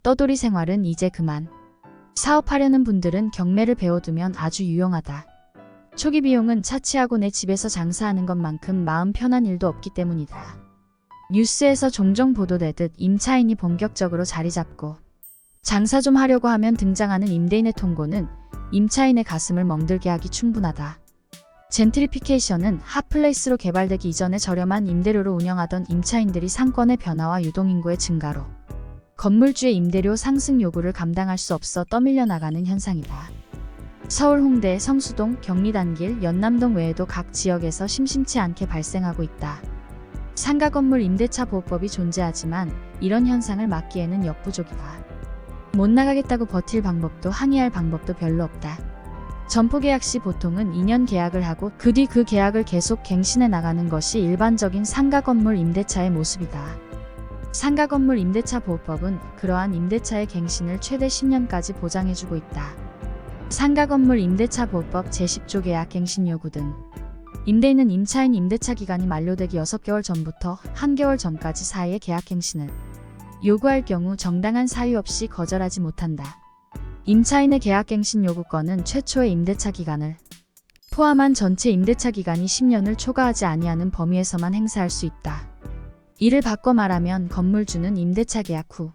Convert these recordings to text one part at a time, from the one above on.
떠돌이 생활은 이제 그만. 사업하려는 분들은 경매를 배워두면 아주 유용하다. 초기 비용은 차치하고 내 집에서 장사하는 것만큼 마음 편한 일도 없기 때문이다. 뉴스에서 종종 보도되듯 임차인이 본격적으로 자리 잡고 장사 좀 하려고 하면 등장하는 임대인의 통고는 임차인의 가슴을 멍들게 하기 충분하다. 젠트리피케이션은 핫플레이스로 개발되기 이전에 저렴한 임대료로 운영하던 임차인들이 상권의 변화와 유동인구의 증가로 건물주의 임대료 상승 요구를 감당할 수 없어 떠밀려 나가는 현상이다. 서울 홍대, 성수동, 경리단길, 연남동 외에도 각 지역에서 심심치 않게 발생하고 있다. 상가 건물 임대차 보호법이 존재하지만 이런 현상을 막기에는 역부족이다. 못 나가겠다고 버틸 방법도 항의할 방법도 별로 없다. 점포 계약 시 보통은 2년 계약을 하고 그 뒤 그 계약을 계속 갱신해 나가는 것이 일반적인 상가 건물 임대차의 모습이다. 상가 건물 임대차 보호법은 그러한 임대차의 갱신을 최대 10년까지 보장해주고 있다. 상가 건물 임대차 보호법 제10조 계약 갱신 요구 등 임대인은 임차인 임대차 기간이 만료되기 6개월 전부터 1개월 전까지 사이에 계약 갱신을 요구할 경우 정당한 사유 없이 거절하지 못한다. 임차인의 계약갱신 요구권은 최초의 임대차 기간을 포함한 전체 임대차 기간이 10년을 초과하지 아니하는 범위에서만 행사할 수 있다. 이를 바꿔 말하면 건물주는 임대차 계약 후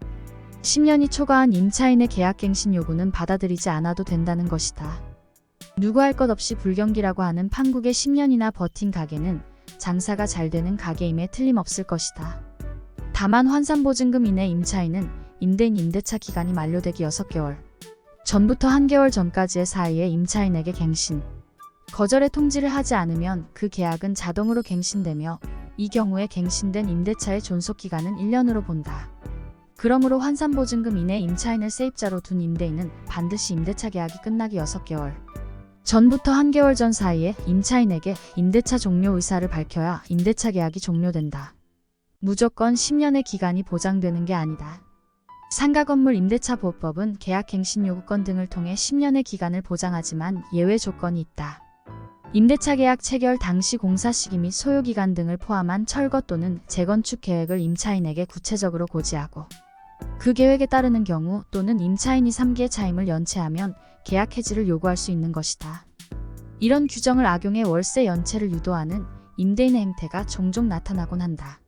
10년이 초과한 임차인의 계약갱신 요구는 받아들이지 않아도 된다는 것이다. 누구 할 것 없이 불경기라고 하는 판국에 10년이나 버틴 가게는 장사가 잘 되는 가게임에 틀림없을 것이다. 다만 환산보증금 이내 임차인은 임대인 임대차 기간이 만료되기 6개월 전부터 1개월 전까지의 사이에 임차인에게 갱신, 거절의 통지를 하지 않으면 그 계약은 자동으로 갱신되며 이 경우에 갱신된 임대차의 존속기간은 1년으로 본다. 그러므로 환산보증금 이내 임차인을 세입자로 둔 임대인은 반드시 임대차 계약이 끝나기 6개월 전부터 1개월 전 사이에 임차인에게 임대차 종료 의사를 밝혀야 임대차 계약이 종료된다. 무조건 10년의 기간이 보장되는 게 아니다. 상가 건물 임대차 보호법은 계약갱신 요구권 등을 통해 10년의 기간을 보장하지만 예외 조건이 있다. 임대차 계약 체결 당시 공사 시기 및 소요기간 등을 포함한 철거 또는 재건축 계획을 임차인에게 구체적으로 고지하고 그 계획에 따르는 경우 또는 임차인이 3기의 차임을 연체하면 계약 해지를 요구할 수 있는 것이다. 이런 규정을 악용해 월세 연체를 유도하는 임대인의 행태가 종종 나타나곤 한다.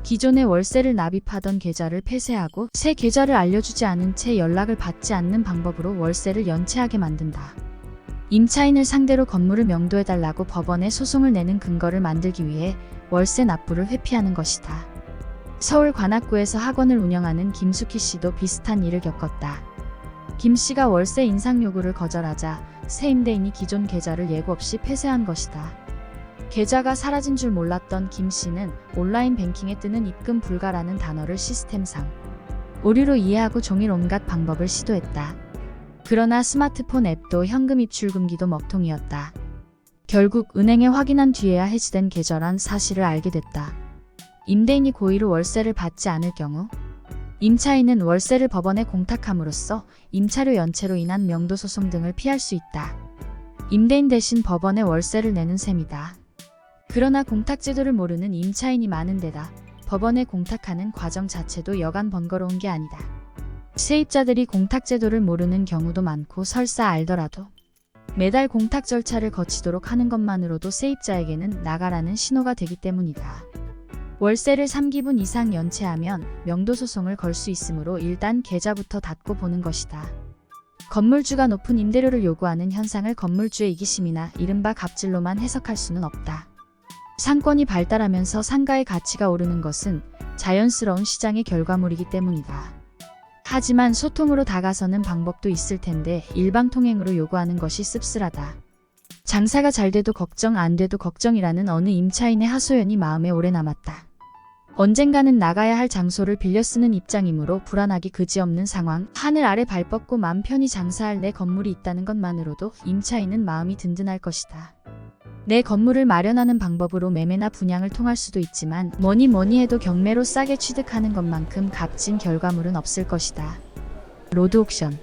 기존에 월세를 납입하던 계좌를 폐쇄하고 새 계좌를 알려주지 않은 채 연락을 받지 않는 방법으로 월세를 연체하게 만든다. 임차인을 상대로 건물을 명도해달라고 법원에 소송을 내는 근거를 만들기 위해 월세 납부를 회피하는 것이다. 서울 관악구에서 학원을 운영하는 김숙희 씨도 비슷한 일을 겪었다. 김 씨가 월세 인상 요구를 거절하자 새 임대인이 기존 계좌를 예고 없이 폐쇄한 것이다. 계좌가 사라진 줄 몰랐던 김 씨는 온라인 뱅킹에 뜨는 입금 불가라는 단어를 시스템상 오류로 이해하고 종일 온갖 방법을 시도했다. 그러나 스마트폰 앱도 현금 입출금기도 먹통이었다. 결국 은행에 확인한 뒤에야 해지된 계좌란 사실을 알게 됐다. 임대인이 고의로 월세를 받지 않을 경우 임차인은 월세를 법원에 공탁함으로써 임차료 연체로 인한 명도소송 등을 피할 수 있다. 임대인 대신 법원에 월세를 내는 셈이다. 그러나 공탁제도를 모르는 임차인이 많은 데다 법원에 공탁하는 과정 자체도 여간 번거로운 게 아니다. 세입자들이 공탁제도를 모르는 경우도 많고 설사 알더라도 매달 공탁 절차를 거치도록 하는 것만으로도 세입자에게는 나가라는 신호가 되기 때문이다. 월세를 3기분 이상 연체하면 명도소송을 걸 수 있으므로 일단 계좌부터 닫고 보는 것이다. 건물주가 높은 임대료를 요구하는 현상을 건물주의 이기심이나 이른바 갑질로만 해석할 수는 없다. 상권이 발달하면서 상가의 가치가 오르는 것은 자연스러운 시장의 결과물이기 때문이다. 하지만 소통으로 다가서는 방법도 있을 텐데 일방통행으로 요구하는 것이 씁쓸하다. 장사가 잘 돼도 걱정 안 돼도 걱정이라는 어느 임차인의 하소연이 마음에 오래 남았다. 언젠가는 나가야 할 장소를 빌려 쓰는 입장이므로 불안하기 그지없는 상황. 하늘 아래 발 뻗고 맘 편히 장사할 내 건물이 있다는 것만으로도 임차인은 마음이 든든할 것이다. 내 건물을 마련하는 방법으로 매매나 분양을 통할 수도 있지만 뭐니 해도 경매로 싸게 취득하는 것만큼 값진 결과물은 없을 것이다. 로드옥션